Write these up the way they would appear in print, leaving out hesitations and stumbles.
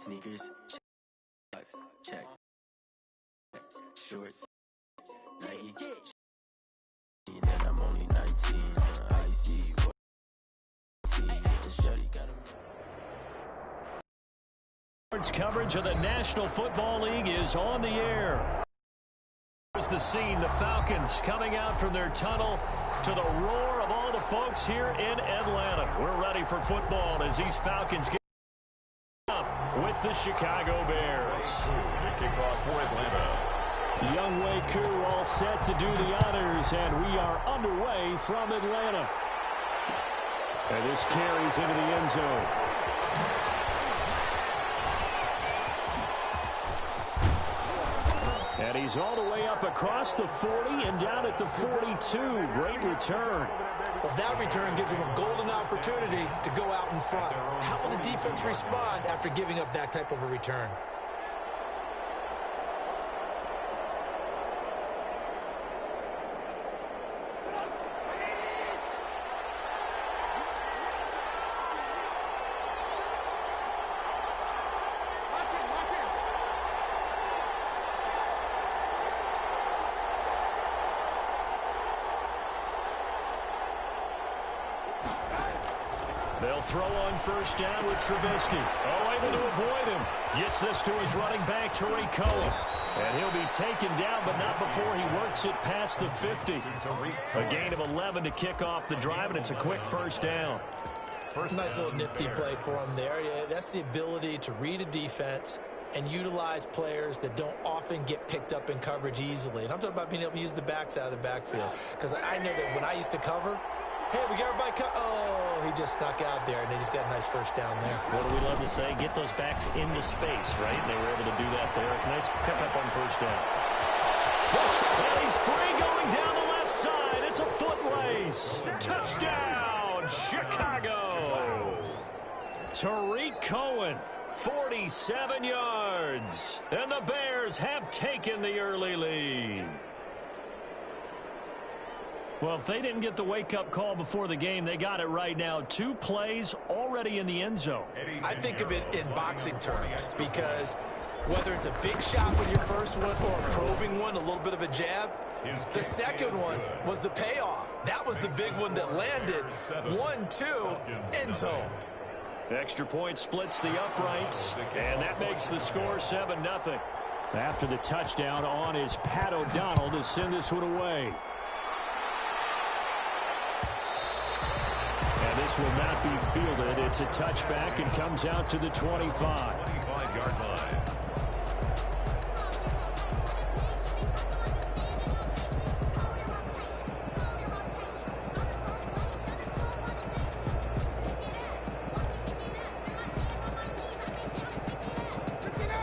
Sneakers, check. Shorts, Nike. And I'm only 19. I see what Shorty got him. Coverage of the National Football League is on the air. Here's the scene, the Falcons coming out from their tunnel to the roar of all the folks here in Atlanta. We're ready for football as these Falcons get up with the Chicago Bears. Kickoff for Atlanta. Younghoe Koo all set to do the honors, and we are underway from Atlanta. And this carries into the end zone. And he's all the way up across the 40 and down at the 42. Great return. Well, that return gives him a golden opportunity to go out in front. How will the defense respond after giving up that type of a return? They'll throw on first down with Trubisky. Oh, able to avoid him. Gets this to his running back, Tariq Cohen. And he'll be taken down, but not before he works it past the 50. A gain of 11 to kick off the drive, and it's a quick first down. Nice little nifty play for him there. Yeah, that's the ability to read a defense and utilize players that don't often get picked up in coverage easily. And I'm talking about being able to use the backs out of the backfield. Because I know that when I used to cover, hey, we got everybody oh, he just snuck out there, and they just got a nice first down there. What do we love to say? Get those backs into space, right? They were able to do that there. Nice pickup on first down. Well, he's free going down the left side. It's a foot race. Touchdown, Chicago. Tariq Cohen, 47 yards. And the Bears have taken the early lead. Well, if they didn't get the wake-up call before the game, they got it right now. 2 plays already in the end zone. I think of it in boxing terms because whether it's a big shot with your first one or a probing one, a little bit of a jab, the second one was the payoff. That was the big one that landed. 1-2, end zone. Extra point splits the uprights, and that makes the score 7-0. After the touchdown on is Pat O'Donnell to send this one away. This will not be fielded. It's a touchback and comes out to the 25. 25-yard line.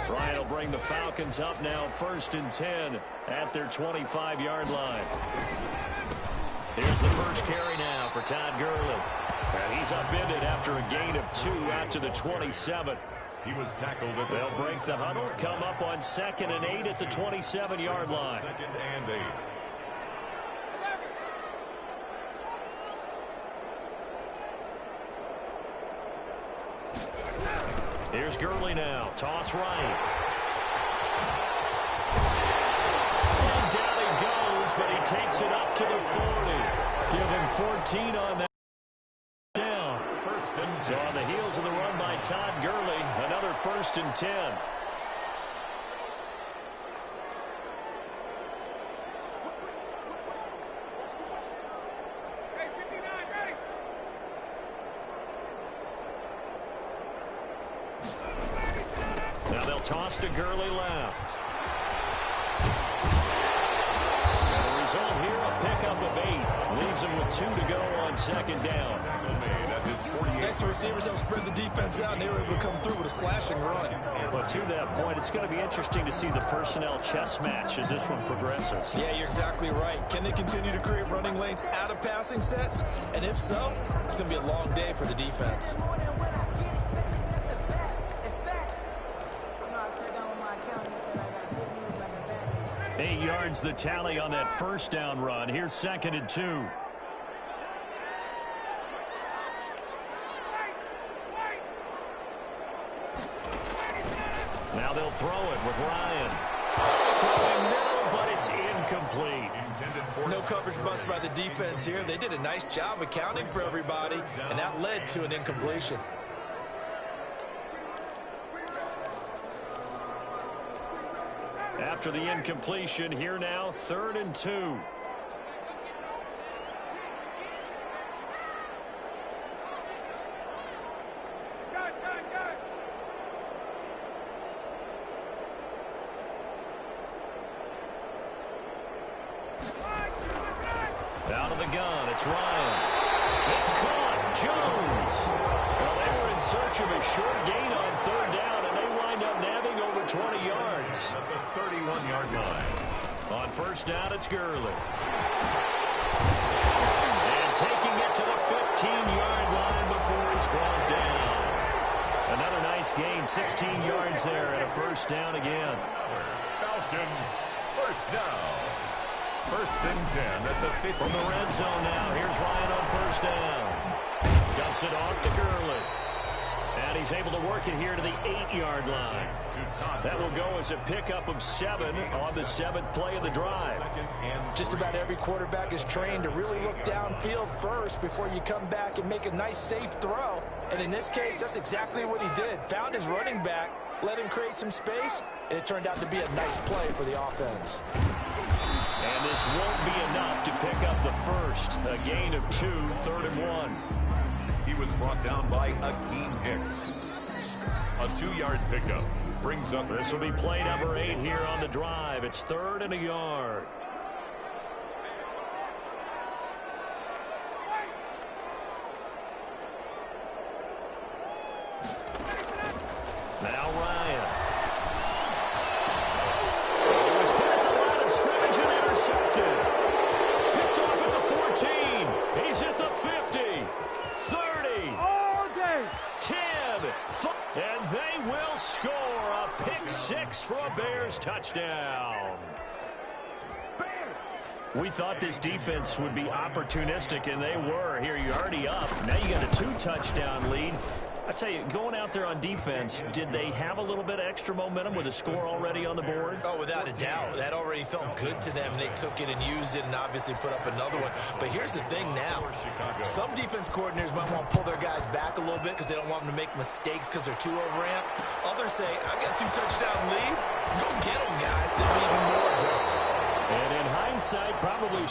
Bryant will bring the Falcons up now 1st and 10 at their 25-yard line. Here's the first carry now for Todd Gurley. And he's upended after a gain of 2 out to the 27. He was tackled at the They'll break the huddle, come up on 2nd and 8 at the 27-yard line. 2nd and 8. Here's Gurley now. Toss right. And down he goes, but he takes it up to the 40. Give him 14 on that. So on the heels of the run by Todd Gurley, another 1st and 10. Now they'll toss to Gurley left. And the result here, a pickup of 8. Leaves him with 2 to go on 2nd down. Next receivers help spread the defense out, and they were able to come through with a slashing run. Well, to that point, it's going to be interesting to see the personnel chess match as this one progresses. Yeah, you're exactly right. Can they continue to create running lanes out of passing sets? And if so, it's going to be a long day for the defense. Eight yards the tally on that first down run. Here's 2nd and 2. Now they'll throw it with Ryan. Throwing middle, but it's incomplete. No coverage bust by the defense here. They did a nice job accounting for everybody, and that led to an incompletion. After the incompletion, here now, 3rd and 2. Out of the gun, it's Ryan. It's caught. Jones. Well, they were in search of a short gain on 3rd down, and they wind up nabbing over 20 yards. At the 31-yard line. On 1st down, it's Gurley. And taking it to the 15-yard line before he's brought down. Another nice gain, 16 yards there, and a 1st down again. Falcons, 1st down. 1st and 10 at the 50. From the red zone now, here's Ryan on 1st down. Dumps it off to Gurley. And he's able to work it here to the 8-yard line. That will go as a pickup of 7 on the 7th play of the drive. Just about every quarterback is trained to really look downfield first before you come back and make a nice, safe throw. And in this case, that's exactly what he did. Found his running back, let him create some space, and it turned out to be a nice play for the offense. And this won't be enough to pick up the 1st. A gain of 2, 3rd and 1. He was brought down by Akeem Hicks. A 2-yard pickup brings up. This will be play number 8 here on the drive. It's 3rd and a yard. Now Ryan. He was hit at the line of scrimmage and intercepted. Picked off at the 14. He's at the 50. 30. All day. 10. And they will score a pick 6 for a Bears touchdown. We thought this defense would be opportunistic, and they were. Here, you're already up. Now you got a 2-touchdown lead. I tell you, going out there on defense, did they have a little bit of extra momentum with a score already on the board? Oh, without a doubt. That already felt good to them. They took it and used it and obviously put up another one. But here's the thing now. Some defense coordinators might want to pull their guys back a little bit because they don't want them to make mistakes because they're too overramped. Others say, I've got a 2-touchdown lead. Go get them, guys. They'll be even more aggressive. And in hindsight, probably...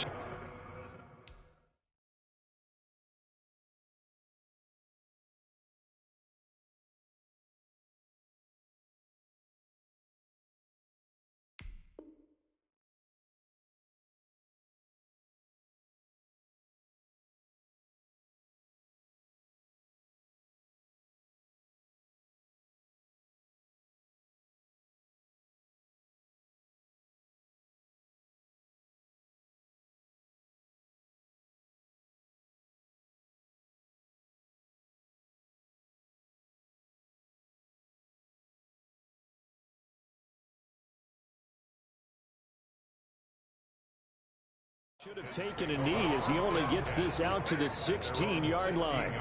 Should have taken a knee as he only gets this out to the 16-yard line.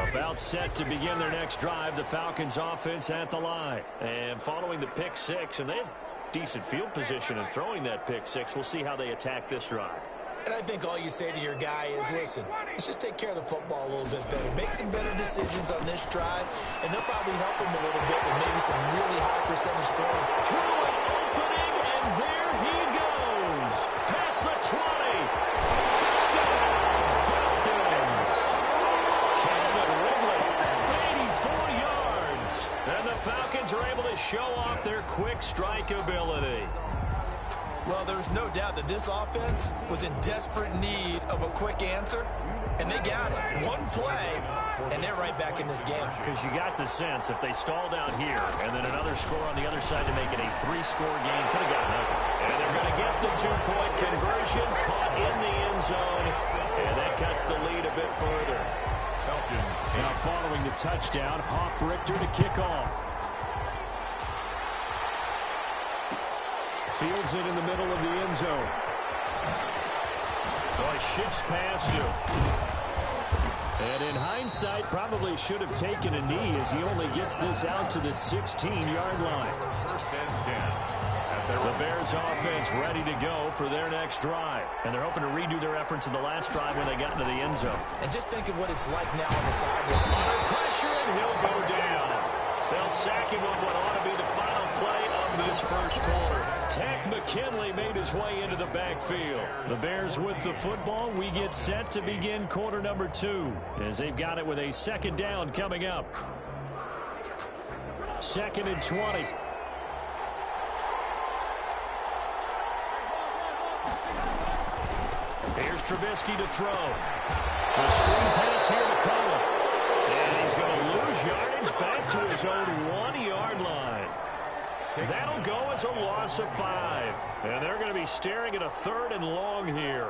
About set to begin their next drive, the Falcons offense at the line. And following the pick 6, and they have decent field position in throwing that pick 6. We'll see how they attack this drive. And I think all you say to your guy is, listen, let's just take care of the football a little bit better. Make some better decisions on this drive, and they'll probably help him a little bit with maybe some really high percentage throws. Through an opening, and there he goes. Past the 20. Touchdown, Falcons. Calvin Ridley, 84 yards. And the Falcons are able to show off their quick strike ability. Well, there's no doubt that this offense was in desperate need of a quick answer, and they got it. One play, and they're right back in this game. Because you got the sense if they stalled out here and then another score on the other side to make it a 3-score game, could have gotten ugly. And they're going to get the 2-point conversion, caught in the end zone, and that cuts the lead a bit further. Now following the touchdown, Hoff-Richter to kick off. Fields it in the middle of the end zone. Oh, he shifts past him. And in hindsight, probably should have taken a knee as he only gets this out to the 16-yard line. First and 10. The Bears offense ready to go for their next drive. And they're hoping to redo their efforts in the last drive when they got into the end zone. And just think of what it's like now on the sideline. Under pressure, and he'll go down. They'll sack him on what ought to be the final play of this first quarter. Tech McKinley made his way into the backfield. The Bears with the football. We get set to begin quarter number 2 as they've got it with a second down coming up. 2nd and 20. Here's Trubisky to throw. The screen pass here to Cohen. And he's going to lose yardage back to his own 1-yard line. That'll go as a loss of 5. And they're going to be staring at a 3rd and long here.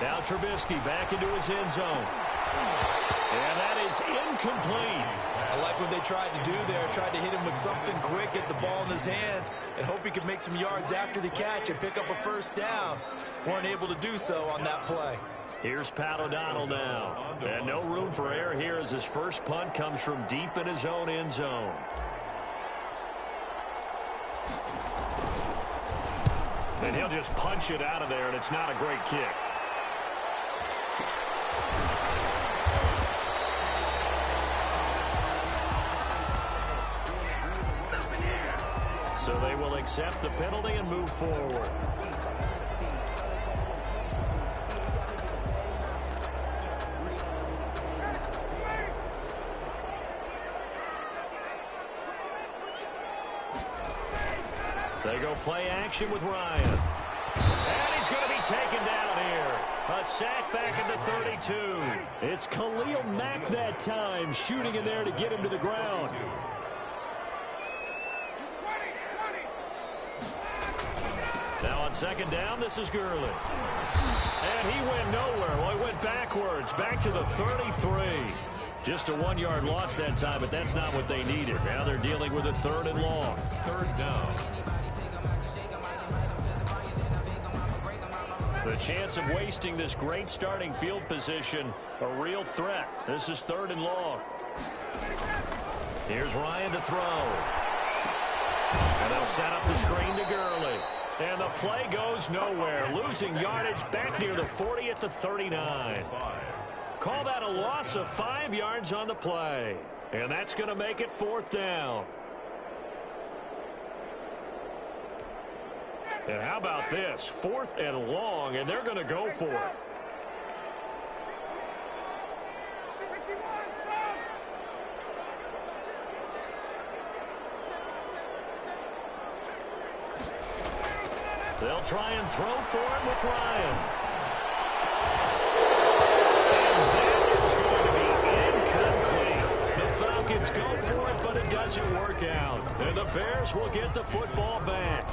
Now Trubisky back into his end zone. And that is incomplete. I like what they tried to do there. Tried to hit him with something quick, get the ball in his hands, and hope he could make some yards after the catch and pick up a first down. Weren't able to do so on that play. Here's Pat O'Donnell now. And no room for error here as his first punt comes from deep in his own end zone. And he'll just punch it out of there, and it's not a great kick. So they will accept the penalty and move forward. They go play action with Ryan. And he's going to be taken down here. A sack back at the 32. It's Khalil Mack that time, shooting in there to get him to the ground. Now on second down, this is Gurley. And he went nowhere. Well, he went backwards, back to the 33. Just a 1-yard loss that time, but that's not what they needed. Now they're dealing with a 3rd and long. 3rd down. The chance of wasting this great starting field position, a real threat. This is 3rd and long. Here's Ryan to throw. And they'll set up the screen to Gurley. And the play goes nowhere. Losing yardage back near the 40 at the 39. Call that a loss of 5 yards on the play. And that's going to make it 4th down. And how about this? 4th and long, and they're going to go for it. They'll try and throw for it with Ryan. And that is going to be incomplete. The Falcons go for it, but it doesn't work out. And the Bears will get the football back.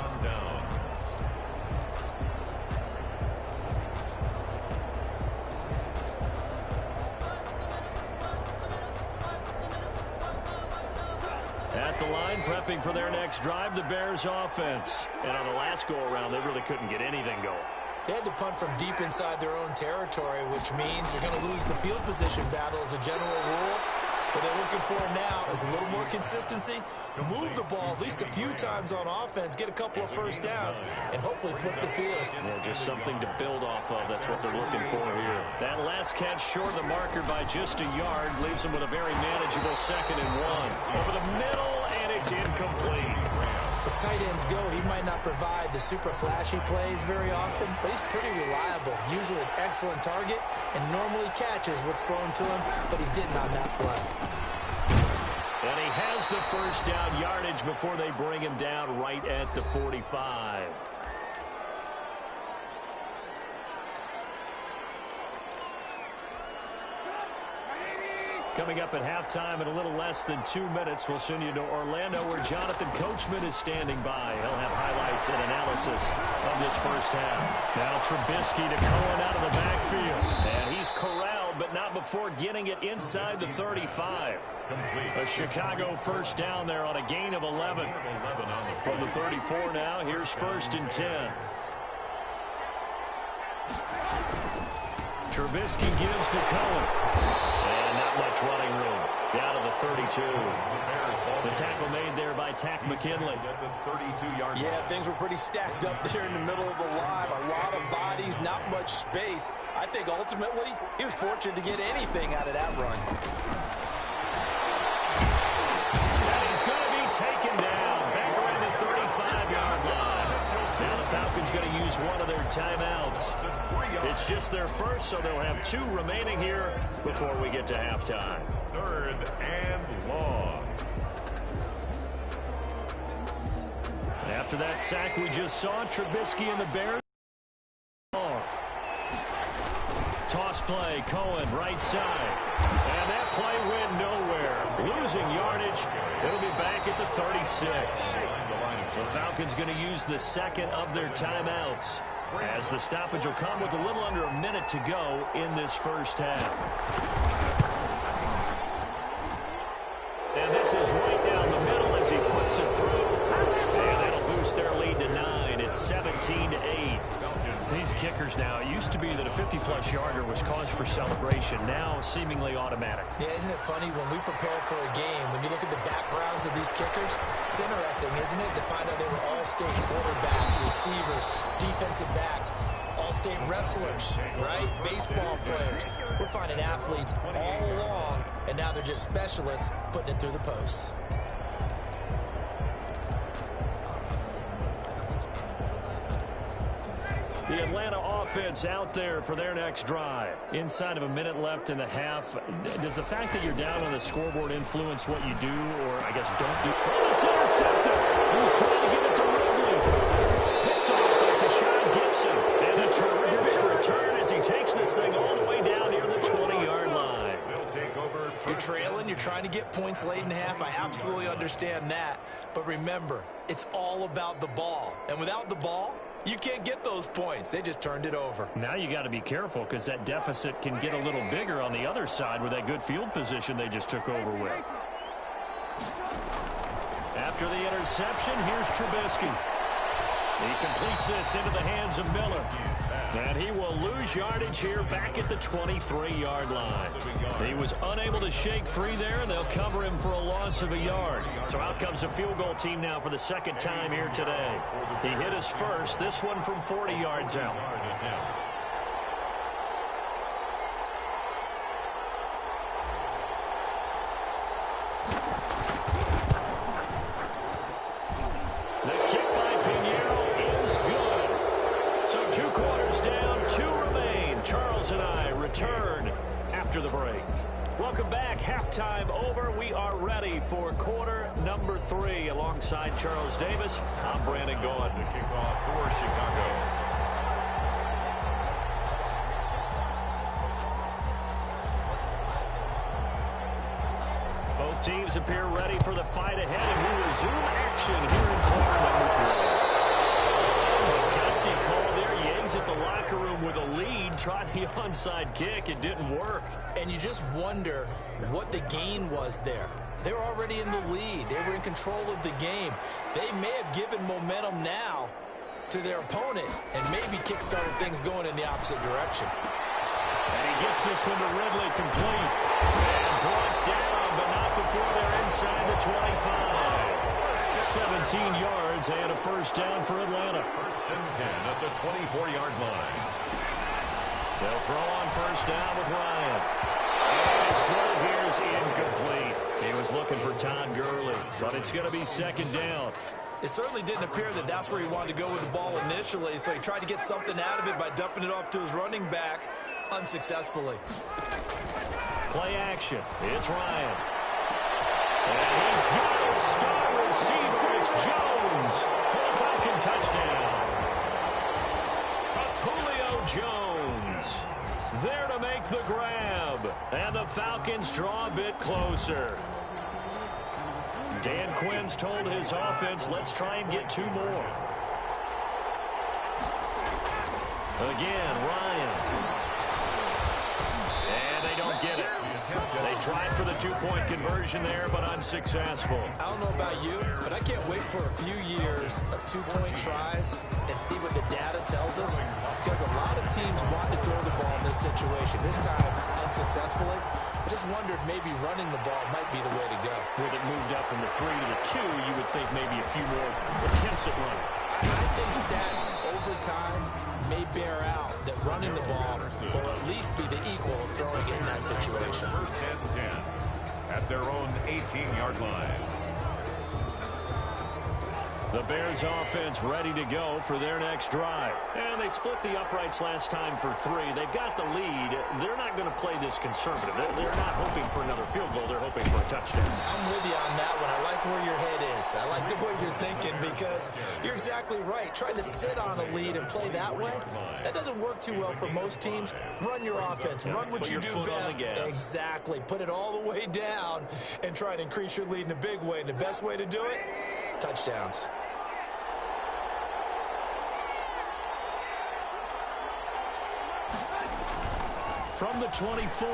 At the line, prepping for their next drive, the Bears offense. And on the last go-around, they really couldn't get anything going. They had to punt from deep inside their own territory, which means they're going to lose the field position battle as a general rule. What they're looking for now is a little more consistency, move the ball at least a few times on offense, get a couple of first downs, and hopefully flip the field. Yeah, just something to build off of. That's what they're looking for here. That last catch short of the marker by just a yard leaves them with a very manageable 2nd and 1. Over the middle, and it's incomplete. As tight ends go, he might not provide the super flashy plays very often, but he's pretty reliable. Usually an excellent target and normally catches what's thrown to him, but he didn't on that play. And he has the first down yardage before they bring him down right at the 45. Coming up at halftime in a little less than 2 minutes, we'll send you to Orlando where Jonathan Coachman is standing by. He'll have highlights and analysis of this first half. Now Trubisky to Cohen out of the backfield. And he's corralled, but not before getting it inside the 35. A Chicago first down there on a gain of 11. From the 34 now, here's 1st and 10. Trubisky gives to Cohen. And not much running room. Down to the 32. The tackle made there by Tack McKinley. Yeah, things were pretty stacked up there in the middle of the line. A lot of bodies, not much space. I think ultimately he was fortunate to get anything out of that run. And he's going to be taken down. Back around the 35-yard line. Now the Falcons going to use one of their timeouts. It's just their first, so they'll have 2 remaining here before we get to halftime. 3rd and long. After that sack we just saw, Trubisky and the Bears. Toss play, Cohen, right side. And that play went nowhere. Losing yardage. It'll be back at the 36. The Falcons going to use the second of their timeouts, as the stoppage will come with a little under a minute to go in this first half. And this is right down the middle as he puts it through. And that'll boost their lead to 9. It's 17-8. These kickers now, it used to be that a 50-plus yarder was cause for celebration. Now seemingly automatic. Yeah, isn't it funny when we prepare for a game, when you look at the backgrounds of these kickers, it's interesting, isn't it, to find out they were all-state quarterbacks, receivers, defensive backs, all-state wrestlers, right? Baseball players. We're finding athletes all along, and now they're just specialists putting it through the posts. The Atlanta offense out there for their next drive. Inside of a minute left in the half. Does the fact that you're down on the scoreboard influence what you do, or I guess don't do? Oh, it's intercepted. He's trying to get it to Ridley. Picked off by Tashawn Gibson. And a terrific return as he takes this thing all the way down near the 20-yard line. You're trailing. You're trying to get points late in half. I absolutely understand that. But remember, it's all about the ball. And without the ball, you can't get those points. They just turned it over. Now you got to be careful because that deficit can get a little bigger on the other side with that good field position they just took over with. After the interception, here's Trubisky. He completes this into the hands of Miller. And he will lose yardage here back at the 23-yard line. He was unable to shake free there, and they'll cover him for a loss of a yard. So out comes a field goal team now for the second time here today. He hit his first, this one from 40 yards out. The kick by Pinheiro is good. So 2 quarters down, 2 remain. Charles and I return after the break. Welcome back. Halftime over. We are ready for quarter number 3. Alongside Charles Davis, I'm Brandon Gaughan. The kickoff for Chicago. Both teams appear ready for the fight ahead, and we resume action here in quarter number 3. Gutsy call there. He exit the locker room with a lead, tried the onside kick. It didn't work. And you just wonder what the gain was there. They were already in the lead. They were in control of the game. They may have given momentum now to their opponent and maybe kick-started things going in the opposite direction. And he gets this one to Ridley complete. And brought down, but not before they're inside the 25. 17 yards and a first down for Atlanta. 1st and 10 at the 24-yard line. They'll throw on first down with Ryan. And his throw here is incomplete. He was looking for Todd Gurley, but it's going to be 2nd down. It certainly didn't appear that that's where he wanted to go with the ball initially, so he tried to get something out of it by dumping it off to his running back unsuccessfully. Play action. It's Ryan. And he's got a star receiver. It's Jones for the Falcon touchdown. Julio Jones There to make the grab. And the Falcons draw a bit closer. Dan Quinn's told his offense, let's try and get 2 more. Again, Ryan. And they don't get it. They tried for the 2-point conversion there, but unsuccessful. I don't know about you, but I can't wait for a few years of 2-point tries and see what the data tells us, because a lot of teams want to throw the ball in this situation. This time, unsuccessfully. I just wondered maybe running the ball might be the way to go. With it moved up from the 3 to the 2, you would think maybe a few more attempts at running. I think stats over time may bear out that running the ball will at least be the equal of throwing it in that situation. First and 10 at their own 18-yard line. The Bears offense ready to go for their next drive. And they split the uprights last time for 3. They've got the lead. They're not going to play this conservative. They're not hoping for another field goal. They're hoping for a touchdown. I'm with you on that one. I like where your head is. I like the way you're thinking, because you're exactly right. Trying to sit on a lead and play that way, that doesn't work too well for most teams. Run your offense. Run what you do best. Exactly. Put it all the way down and try to increase your lead in a big way. And the best way to do it, touchdowns. From the 24,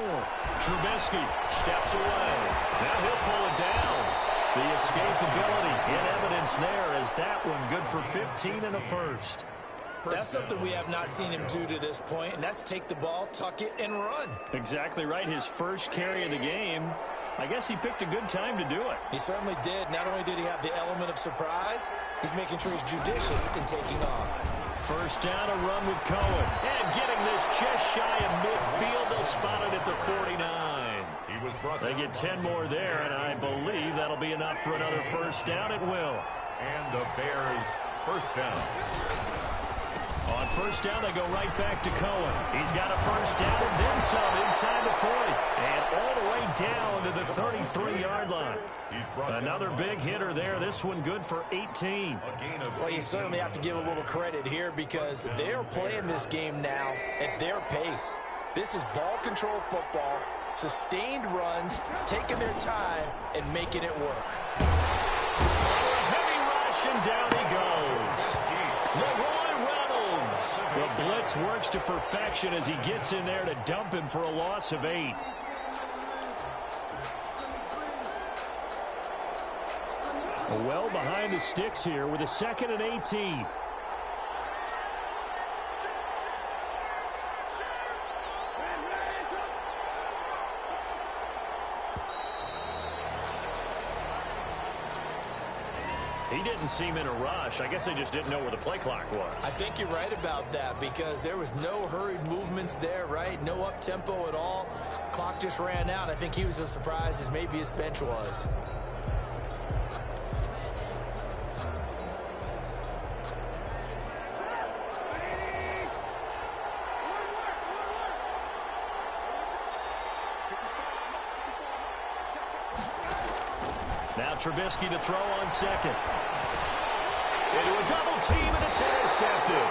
Trubisky steps away. Now he'll pull it down. The escapability in evidence there, as that one good for 15 and a first. That's something we have not seen him do to this point, and that's take the ball, tuck it, and run. Exactly right. His first carry of the game. I guess he picked a good time to do it. He certainly did. Not only did he have the element of surprise, he's making sure he's judicious in taking off. First down, a run with Cohen. And getting this just shy of midfield. They'll spot it at the 49. He was brought they get 10 more there, and I believe that'll be enough for another first down. It will. And the Bears first down. On first down, they go right back to Cohen. He's got a first down and then some inside the 40. And all the way down to the 33-yard line. Another big hitter there. This one good for 18. Well, you certainly have to give a little credit here, because they're playing this game now at their pace. This is ball control football, sustained runs, taking their time, and making it work. A heavy rush, and down he goes. The blitz works to perfection as he gets in there to dump him for a loss of 8. Well behind the sticks here with a 2nd and 18. He didn't seem in a rush. I guess they just didn't know where the play clock was. I think you're right about that, because there was no hurried movements there, right? No up-tempo at all. Clock just ran out. I think he was as surprised as maybe his bench was. Now Trubisky to throw on second. Into a double team, and it's intercepted.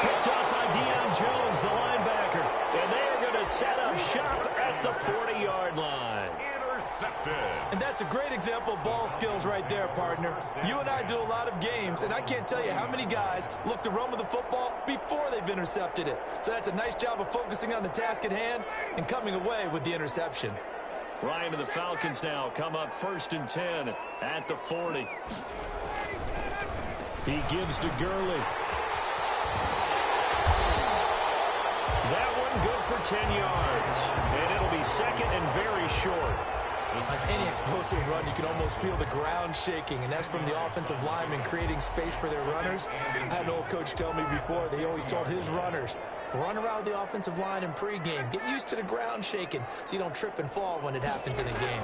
Picked up by Deion Jones, the linebacker. And they are going to set up shop at the 40-yard line. Intercepted. And that's a great example of ball skills right there, partner. You and I do a lot of games, and I can't tell you how many guys look to run with the football before they've intercepted it. So that's a nice job of focusing on the task at hand and coming away with the interception. Ryan to the Falcons now come up 1st and 10 at the 40. He gives to Gurley. That one good for 10 yards. And it'll be 2nd and very short. On any explosive run, you can almost feel the ground shaking, and that's from the offensive linemen creating space for their runners. I had an old coach tell me before that he always told his runners, run around the offensive line in pregame. Get used to the ground shaking so you don't trip and fall when it happens in a game.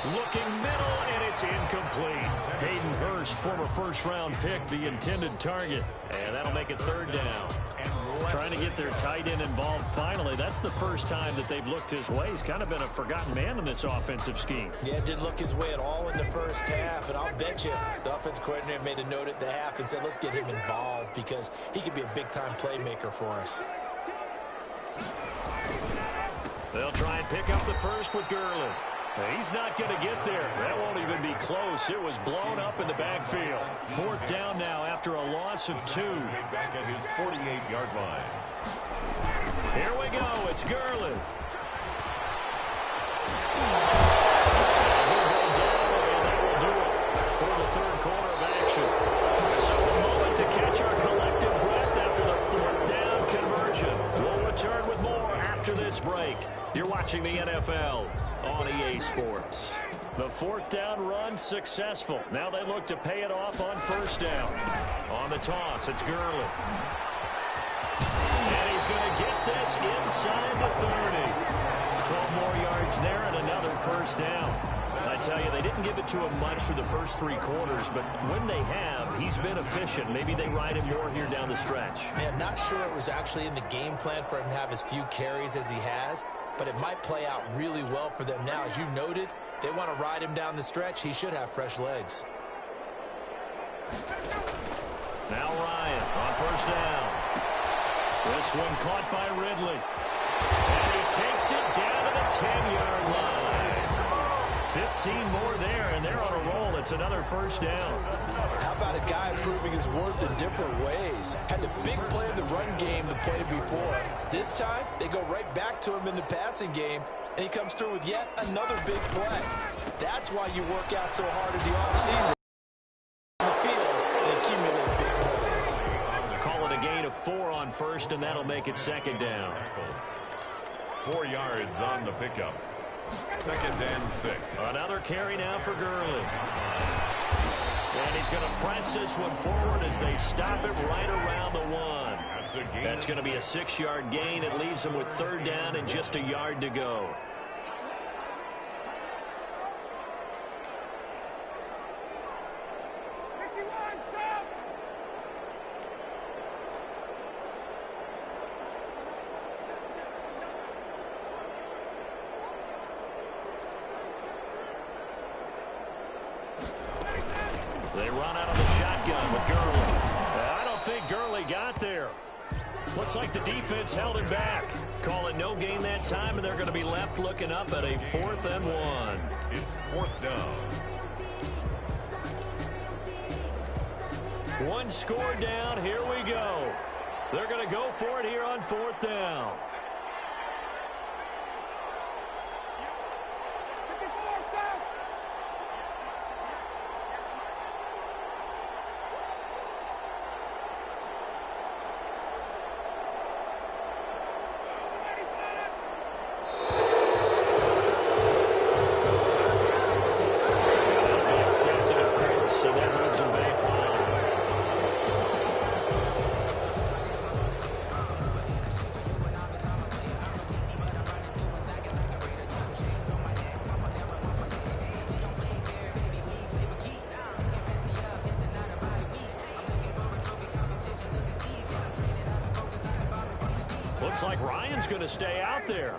Looking middle, and it's incomplete. Hayden Hurst, former first-round pick, the intended target. And that'll make it 3rd down. Trying to get their tight end involved finally. That's the first time that they've looked his way. He's kind of been a forgotten man in this offensive scheme. Yeah, it didn't look his way at all in the first half. And I'll bet you the offense coordinator made a note at the half and said, let's get him involved, because he could be a big-time playmaker for us. They'll try and pick up the first with Gurley. He's not going to get there. That won't even be close. It was blown up in the backfield. 4th down now after a loss of 2. Back at his 48-yard line. Here we go. It's Gurley. He'll go down, and that will do it for the 3rd quarter of action. So a moment to catch our collective breath after the 4th down conversion. We'll return with more after this break. You're watching the NFL on EA Sports. The 4th down run successful. Now they look to pay it off on 1st down. On the toss, it's Gurley. And he's going to get this inside the 30. 12 more yards there and another 1st down. I tell you, they didn't give it to him much through the first 3 quarters, but when they have, he's been efficient. Maybe they ride him more here down the stretch. Man, not sure it was actually in the game plan for him to have as few carries as he has, but it might play out really well for them now. As you noted, if they want to ride him down the stretch, he should have fresh legs. Now Ryan on 1st down. This one caught by Ridley. And he takes it down to the 10-yard line. 15 more there, and they're on a roll. It's another 1st down. How about a guy proving his worth in different ways? Had the big play in the run game to play before. This time, they go right back to him in the passing game, and he comes through with yet another big play. That's why you work out so hard in the offseason. On the field, and accumulate big plays. Call it a gain of 4 on 1st, and that'll make it 2nd down. 4 yards on the pickup. 2nd and 6. Another carry now for Gurley. And he's going to press this one forward as they stop it right around the 1. That's going to be a 6-yard gain. It leaves him with 3rd down and just a yard to go. They run out of the shotgun with Gurley. I don't think Gurley got there. Looks like the defense held him back. Call it no gain that time, and they're going to be left looking up at a 4th and 1. It's 4th down. 1 score down. Here we go. They're going to go for it here on 4th down. Looks like Ryan's going to stay out there.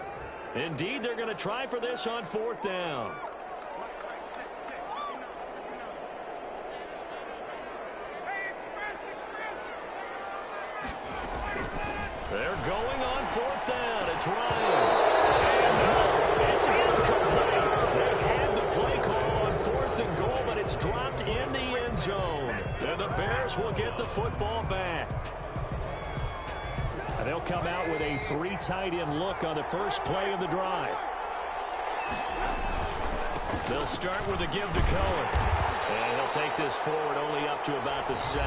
Indeed, they're going to try for this on 4th down. They're going on 4th down. It's Ryan. And no, it's incomplete. They had the play call on 4th and goal, but it's dropped in the end zone. And the Bears will get the football back. They'll come out with a 3 tight end look on the first play of the drive. They'll start with a give to Cohen. And they'll take this forward only up to about the 7.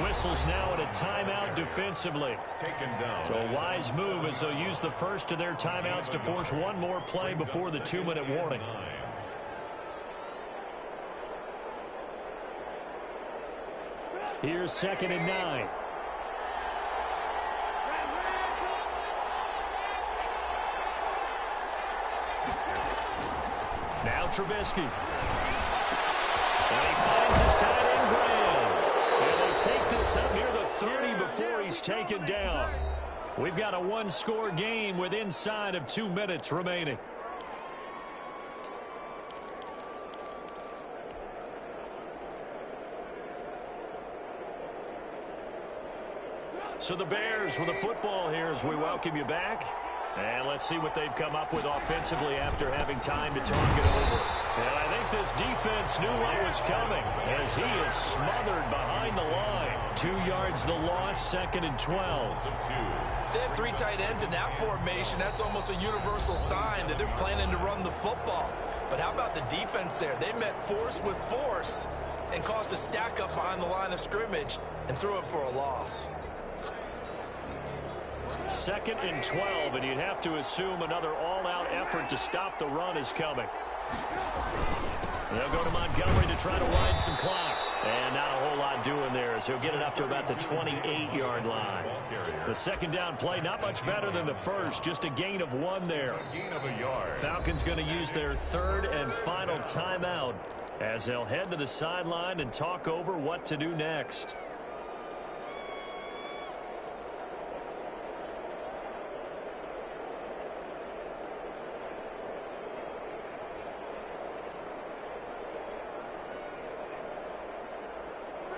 Whistles now at a timeout defensively. Taken down. So a wise move as they'll use the first of their timeouts to force one more play before the 2-minute warning. Here's 2nd and 9. Now Trubisky. And he finds his tight end Graham. And they take this up near the 30 before he's taken down. We've got a 1-score game with inside of 2 minutes remaining. So the Bears with the football here as we welcome you back. And let's see what they've come up with offensively after having time to talk it over. And I think this defense knew what was coming as he is smothered behind the line. 2 yards the loss, 2nd and 12. They have 3 tight ends in that formation. That's almost a universal sign that they're planning to run the football. But how about the defense there? They met force with force and caused a stack up behind the line of scrimmage and threw it for a loss. 2nd and 12, and you'd have to assume another all-out effort to stop the run is coming. They'll go to Montgomery to try to wind some clock. And not a whole lot doing there as he'll get it up to about the 28-yard line. The 2nd down play, not much better than the first, just a gain of 1 there. Falcons going to use their 3rd and final timeout as they'll head to the sideline and talk over what to do next.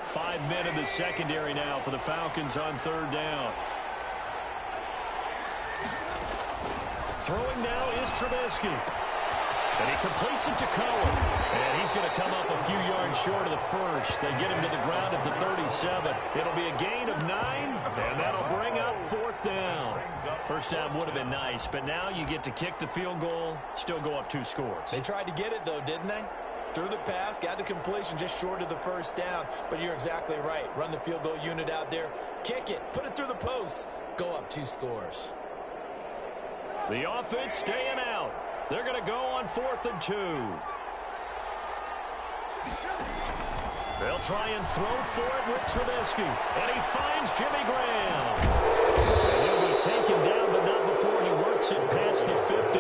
Five men in the secondary now for the Falcons on 3rd down. Throwing now is Trubisky. And he completes it to Cohen. And he's going to come up a few yards short of the first. They get him to the ground at the 37. It'll be a gain of 9, and that'll bring up 4th down. First down would have been nice, but now you get to kick the field goal, still go up 2 scores. They tried to get it, though, didn't they? Threw the pass, got the completion just short of the first down. But you're exactly right. Run the field goal unit out there. Kick it. Put it through the post. Go up 2 scores. The offense staying out. They're going to go on 4th and 2. They'll try and throw for it with Trubisky. And he finds Jimmy Graham. And he'll be taken down, but not before he works it past the 50.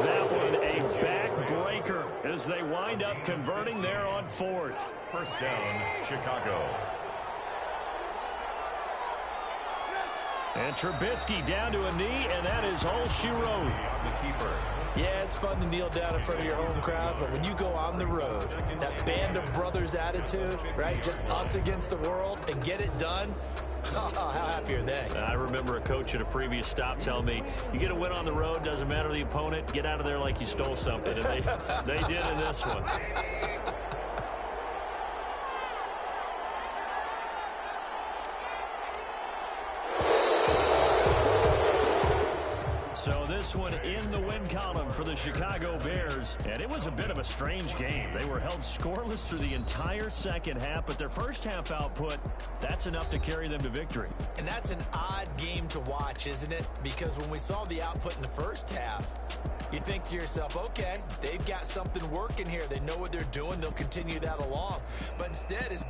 That one a backbreaker as they wind up converting there on 4th. First down, Chicago. And Trubisky down to a knee, and that is all she wrote. The keeper. Yeah, it's fun to kneel down in front of your home crowd, but when you go on the road, that band of brothers attitude, right, just us against the world, and get it done, how happy are they? I remember a coach at a previous stop telling me, you get a win on the road, doesn't matter the opponent, get out of there like you stole something. And they did in this one. So this one in the win column for the Chicago Bears. And it was a bit of a strange game. They were held scoreless through the entire second half, but their first half output, that's enough to carry them to victory. And that's an odd game to watch, isn't it? Because when we saw the output in the first half, you think to yourself, okay, they've got something working here. They know what they're doing. They'll continue that along. But instead, it's